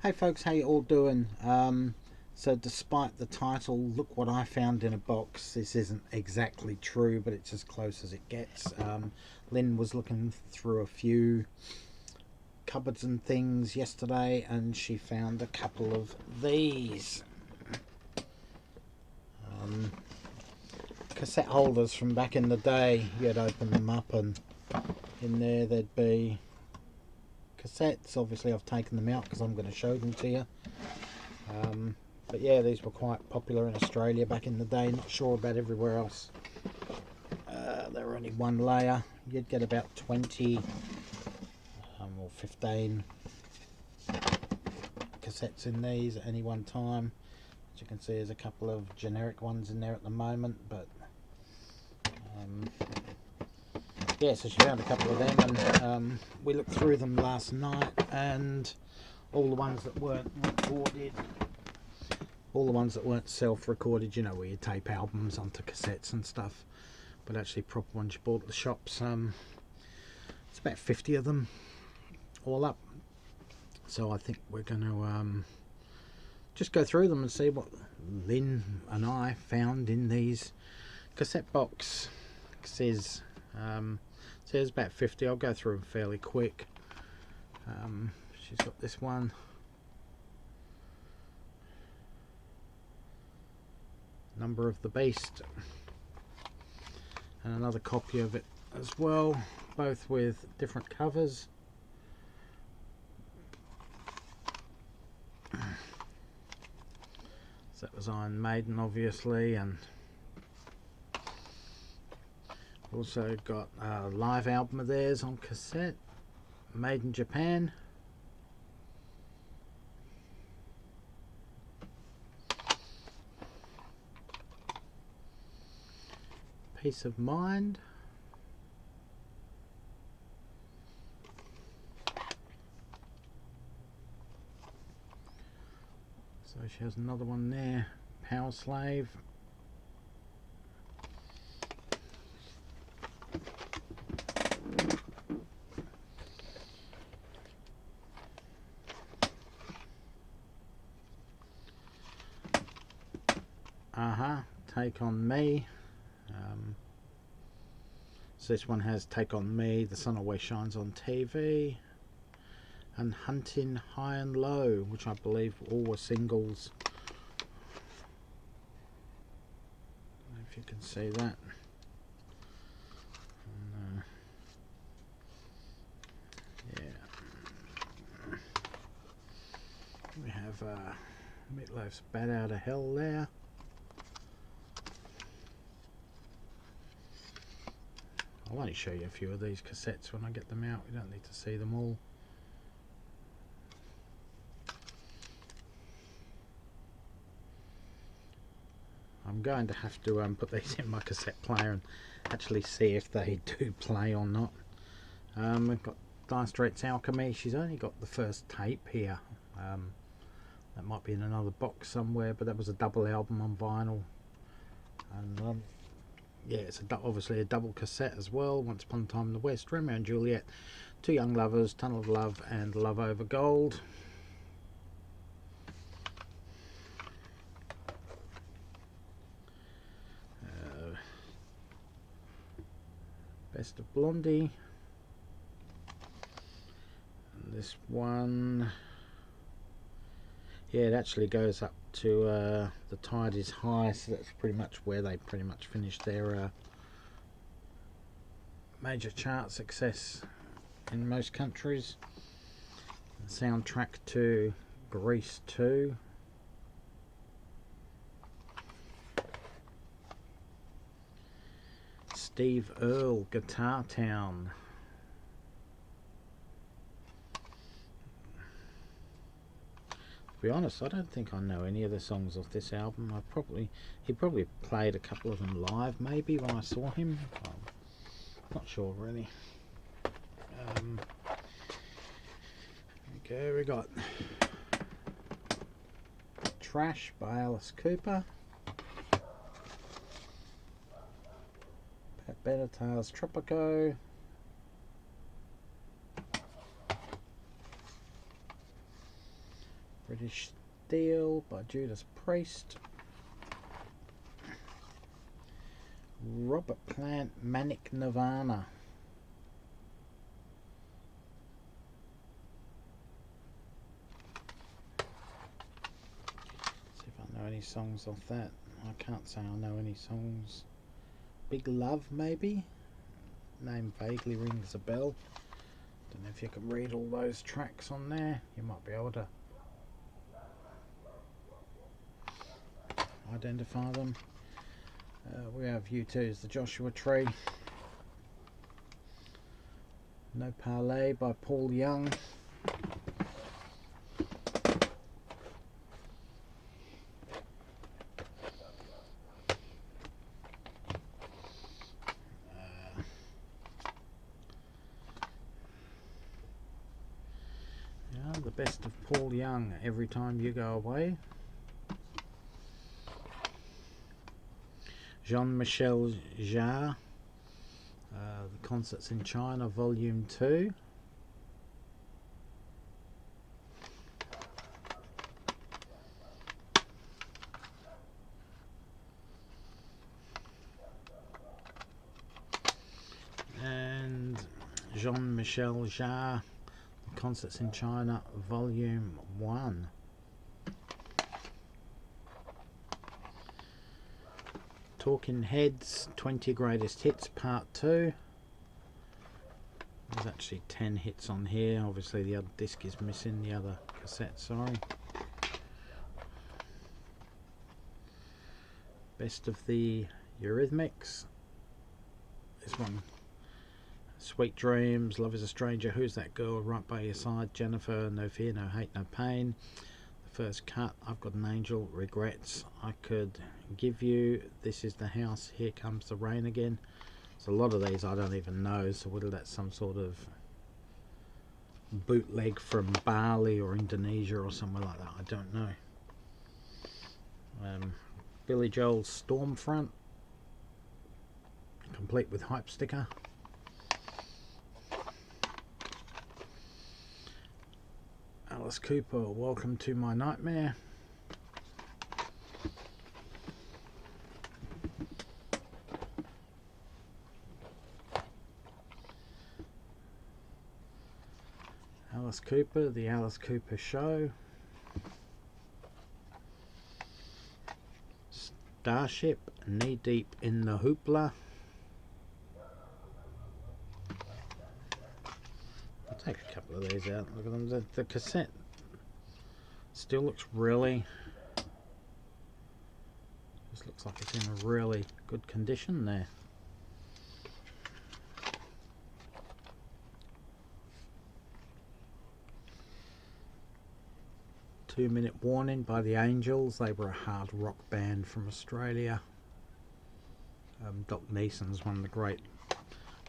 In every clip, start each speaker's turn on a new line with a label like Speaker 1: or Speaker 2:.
Speaker 1: Hey folks, how you all doing? So despite the title, look what I found in a box. This isn't exactly true, but it's as close as it gets. Lynne was looking through a few cupboards and things yesterday, and she found a couple of these cassette holders from back in the day. You'd open them up, and in there there'd be cassettes. Obviously, I've taken them out because I'm going to show them to you. But yeah, these were quite popular in Australia back in the day. Not sure about everywhere else. They were only one layer. You'd get about 20 or 15 cassettes in these at any one time. As you can see, there's a couple of generic ones in there at the moment, but yeah, so she found a couple of them, and we looked through them last night, and all the ones that weren't recorded, all the ones that weren't self-recorded, you know, where you tape albums onto cassettes and stuff, but actually proper ones you bought at the shops. It's about 50 of them all up. So I think we're going to just go through them and see what Lynne and I found in these cassette boxes. Says about 50. I'll go through them fairly quick. She's got this one. Number of the Beast, and another copy of it as well, both with different covers. So that was Iron Maiden, obviously, and also got a live album of theirs on cassette, made in Japan. Peace of Mind. So she has another one there, Power Slave. Take on Me. So this one has Take on Me, The Sun Always Shines on TV, and Hunting High and Low, which I believe all were singles. I don't know if you can see that. And, yeah. We have Meatloaf's Bat Out of Hell there. I'll only show you a few of these cassettes when I get them out. We don't need to see them all. I'm going to have to put these in my cassette player and actually see if they do play or not. We've got Dire Straits' Alchemy. She's only got the first tape here. That might be in another box somewhere, but that was a double album on vinyl. And yeah, it's obviously a double cassette as well. Once Upon a Time in the West, Romeo and Juliet, Two Young Lovers, Tunnel of Love, and Love Over Gold. Best of Blondie. And this one, yeah, it actually goes up to The Tide Is High, so that's pretty much where they pretty much finished their major chart success in most countries. The soundtrack to Grease 2. Steve Earle, Guitar Town. To be honest, I don't think I know any of the songs off this album. He probably played a couple of them live, maybe, when I saw him. I'm not sure really. Okay, we got Trash by Alice Cooper. Pat Benatar's Tropico. British Steel by Judas Priest. Robert Plant, Manic Nirvana. See if I know any songs off that. I can't say I know any songs. Big Love, maybe? Name vaguely rings a bell. Don't know if you can read all those tracks on there. You might be able to identify them. We have U2's The Joshua Tree. No Parley by Paul Young. The best of Paul Young, Every Time You Go Away. Jean-Michel Jarre, The Concerts in China, Volume 2. And Jean-Michel Jarre, The Concerts in China, Volume 1. Talking Heads, 20 Greatest Hits, Part 2. There's actually 10 hits on here. Obviously the other disc is missing, the other cassette, sorry. Best of the Eurythmics. This one. Sweet Dreams, Love is a Stranger, Who's That Girl, Right by Your Side, Jennifer, No Fear, No Hate, No Pain. The First Cut, I've Got an Angel, Regrets, I Could Give You, This Is the House, Here Comes the Rain Again. So a lot of these I don't even know, so whether that's some sort of bootleg from Bali or Indonesia or somewhere like that, I don't know. Billy Joel's Stormfront, complete with hype sticker. Alice Cooper, Welcome to My Nightmare. Alice Cooper, The Alice Cooper Show. Starship, Knee Deep in the Hoopla. I'll take a couple of these out. Look at them. The cassette still looks really, just looks like it's in a really good condition there. Two-Minute Warning by the Angels. They were a hard rock band from Australia. Doc Neeson's one of the great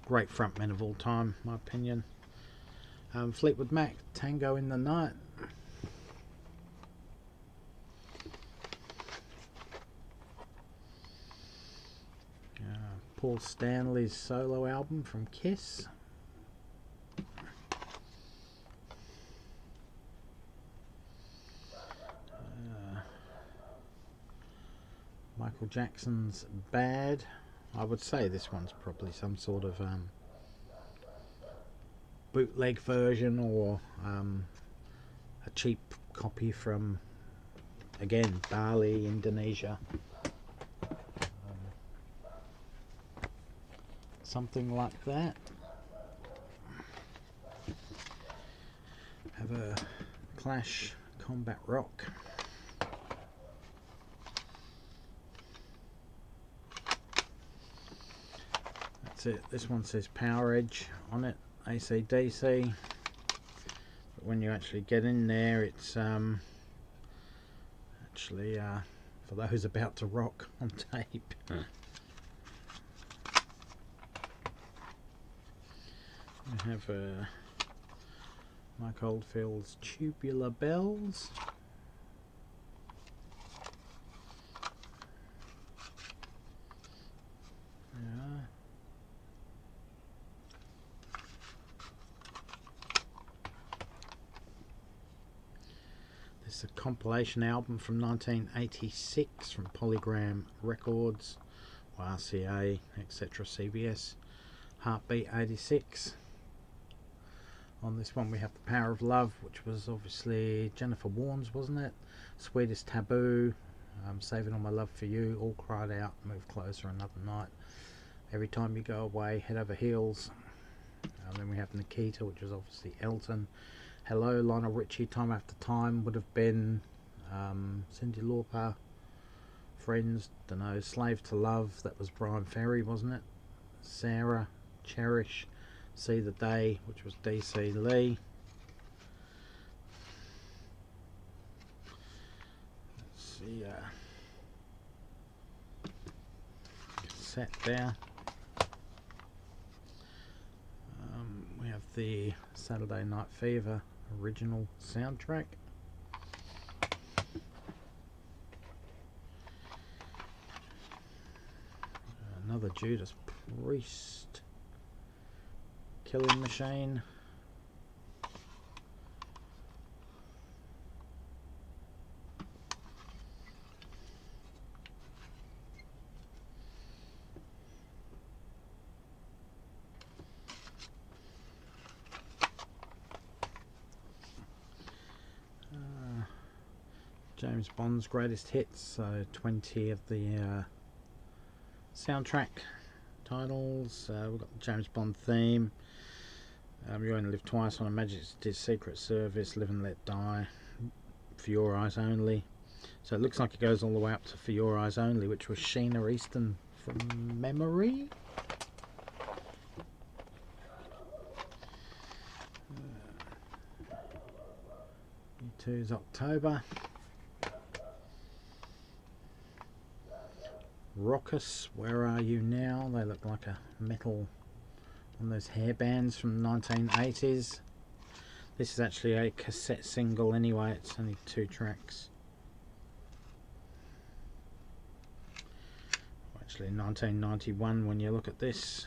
Speaker 1: frontmen of all time, in my opinion. Fleetwood Mac, Tango in the Night. Paul Stanley's solo album from Kiss. Michael Jackson's Bad. I would say this one's probably some sort of bootleg version or a cheap copy from, again, Bali, Indonesia. Something like that. Have a Clash Combat Rock. That's it. This one says Power Edge on it, AC/DC. But when you actually get in there, it's actually for those about to rock on tape. We have Mike Oldfield's Tubular Bells. This is a compilation album from 1986 from Polygram Records, RCA, etc. CBS. Heartbeat 86. On this one we have The Power of Love, which was obviously Jennifer Warnes, wasn't it? Sweetest Taboo, Saving All My Love For You, All Cried Out, Move Closer, Another Night, Every Time You Go Away, Head Over Heels. And then we have Nikita, which was obviously Elton. Hello, Lionel Richie, Time After Time would have been Cyndi Lauper. Friends, dunno, Slave to Love, that was Brian Ferry, wasn't it? Sarah, Cherish, See the Day, which was DC Lee. Let's see, cassette there. We have the Saturday Night Fever original soundtrack. Another Judas Priest, Killing Machine. James Bond's greatest hits, so 20 of the soundtrack titles. We've got the James Bond theme, You Only Live Twice, On Her Majesty's Secret Service, Live and Let Die, For Your Eyes Only. So it looks like it goes all the way up to For Your Eyes Only, which was Sheena Easton from memory. U2's October. Raucous, Where Are You Now? They look like a metal, on those hairbands from the 1980s. This is actually a cassette single anyway, it's only 2 tracks. Actually 1991 when you look at this.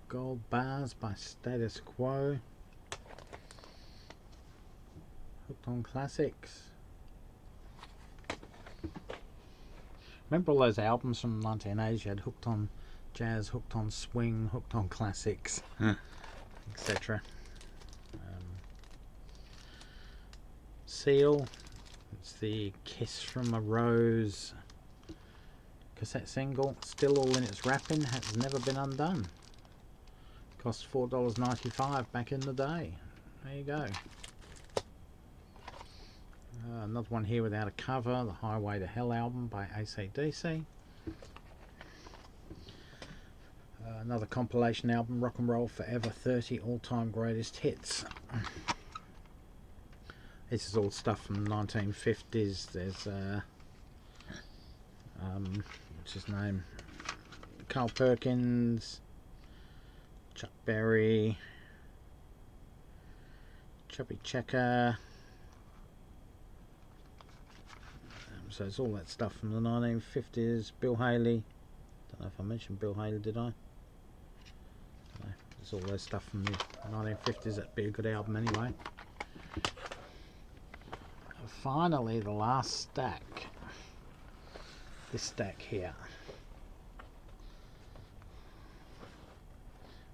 Speaker 1: Gold Bars by Status Quo. Hooked on Classics. Remember all those albums from the 1980s? You had Hooked on Jazz, Hooked on Swing, Hooked on Classics, etc. Seal. It's the Kiss from a Rose cassette single. Still all in its wrapping. Has never been undone. Cost $4.95 back in the day. There you go. Another one here without a cover, the Highway to Hell album by AC/DC. Another compilation album, Rock and Roll Forever, 30 all-time greatest hits. This is all stuff from the 1950s. There's what's his name? Carl Perkins, Chuck Berry, Chubby Checker. So it's all that stuff from the 1950s. Bill Haley. Don't know if I mentioned Bill Haley, did I? No, it's all that stuff from the 1950s. That'd be a good album anyway. And finally, the last stack. This stack here.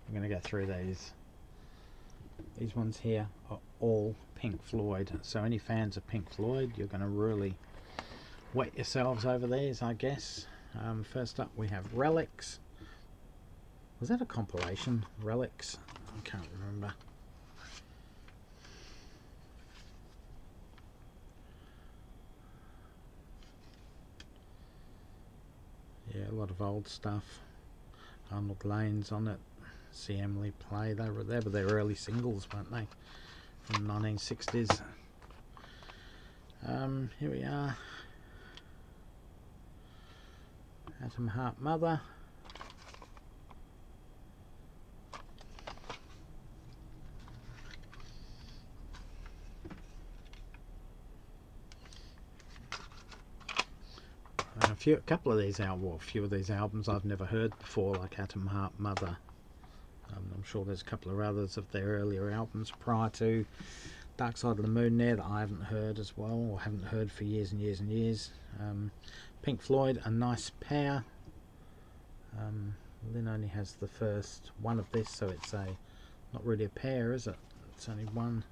Speaker 1: I'm going to go through these. These ones here are all Pink Floyd. So any fans of Pink Floyd, you're going to really wet yourselves over these, I guess. First up we have Relics. Was that a compilation? Relics? I can't remember. Yeah, a lot of old stuff. Arnold Lane's on it. See Emily Play. They were their early singles, weren't they? From the 1960s. Here we are. Atom Heart Mother. a couple of these albums, well, a few of these albums I've never heard before, like Atom Heart Mother. I'm sure there's a couple of others of their earlier albums prior to Dark Side of the Moon there that I haven't heard as well, or haven't heard for years and years and years. Pink Floyd, A Nice Pair. Lynne only has the first one of this, so it's not really a pair, is it? It's only one.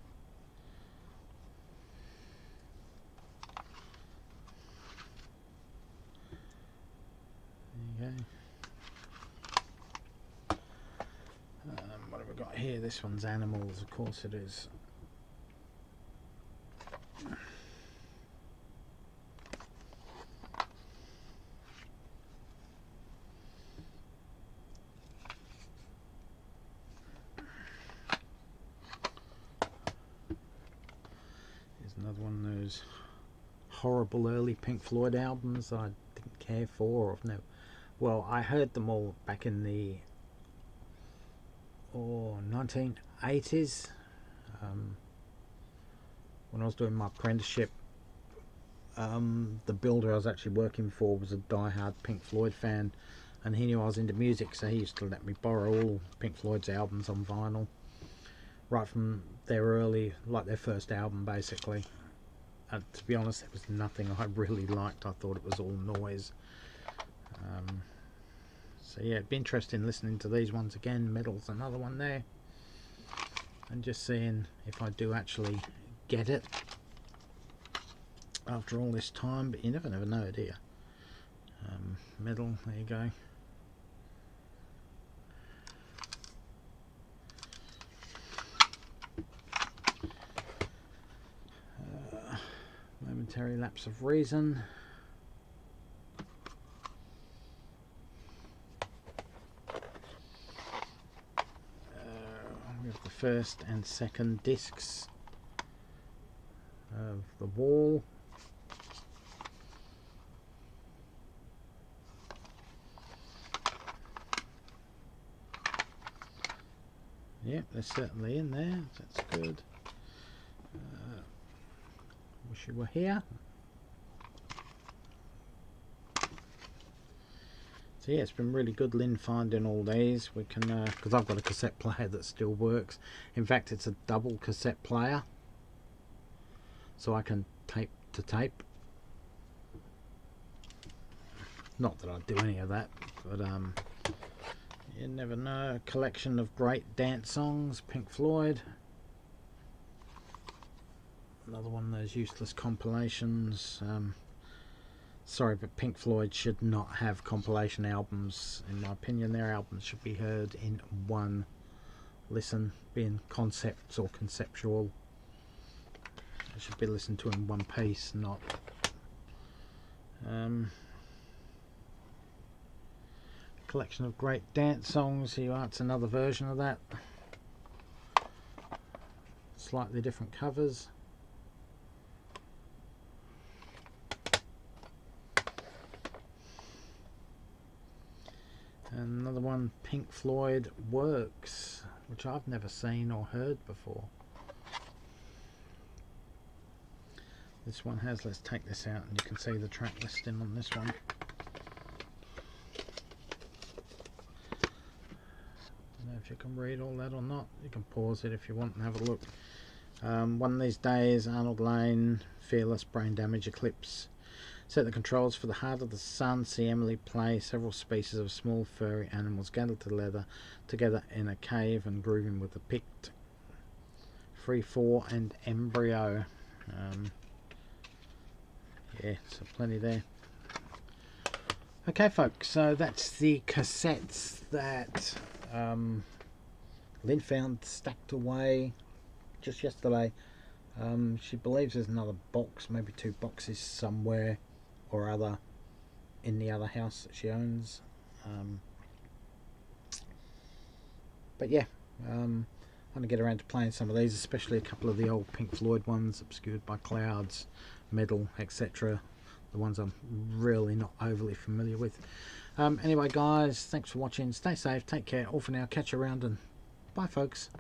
Speaker 1: There you go. What have we got here? This one's Animals, of course it is. Another one of those horrible early Pink Floyd albums I didn't care for, or no. Well, I heard them all back in the 1980s, when I was doing my apprenticeship. The builder I was actually working for was a die-hard Pink Floyd fan, and he knew I was into music, so he used to let me borrow all Pink Floyd's albums on vinyl, right from their early, like their first album basically. To be honest, there was nothing I really liked. I thought it was all noise. So yeah, it'd be interesting listening to these ones again. Metal's another one there, and just seeing if I do actually get it after all this time, but you never know, do you? Metal, there you go. Momentary Lapse of Reason. We have the first and second discs of The Wall. Yep, they're certainly in there. That's good. Wish You Were Here. So yeah, it's been really good, Lynne, finding all these. We can, because I've got a cassette player that still works. In fact, it's a double cassette player, so I can tape to tape. Not that I do any of that, but you never know. A collection of great dance songs, Pink Floyd. Another one of those useless compilations. Sorry, but Pink Floyd should not have compilation albums. In my opinion, their albums should be heard in one listen, being concepts or conceptual. It should be listened to in one piece, not collection of great dance songs. Here you are, it's another version of that. Slightly different covers. And another one, Pink Floyd Works, which I've never seen or heard before. This one has, let's take this out and you can see the track listing on this one. Don't know if you can read all that or not. You can pause it if you want and have a look. One of these days, Arnold Lane, Fearless, Brain Damage, Eclipse. Set the controls for the Heart of the Sun. See Emily play. Several species of small furry animals gathered together in a cave and grooving with the picked. 3-4 and Embryo. Yeah, so plenty there. Okay, folks, so that's the cassettes that Lynne found stacked away just yesterday. She believes there's another box, maybe 2 boxes somewhere or other in the other house that she owns. But yeah, I'm going to get around to playing some of these, especially a couple of the old Pink Floyd ones, Obscured by Clouds, Metal, etc. The ones I'm really not overly familiar with. Anyway, guys, thanks for watching. Stay safe, take care. All for now. Catch you around, and bye, folks.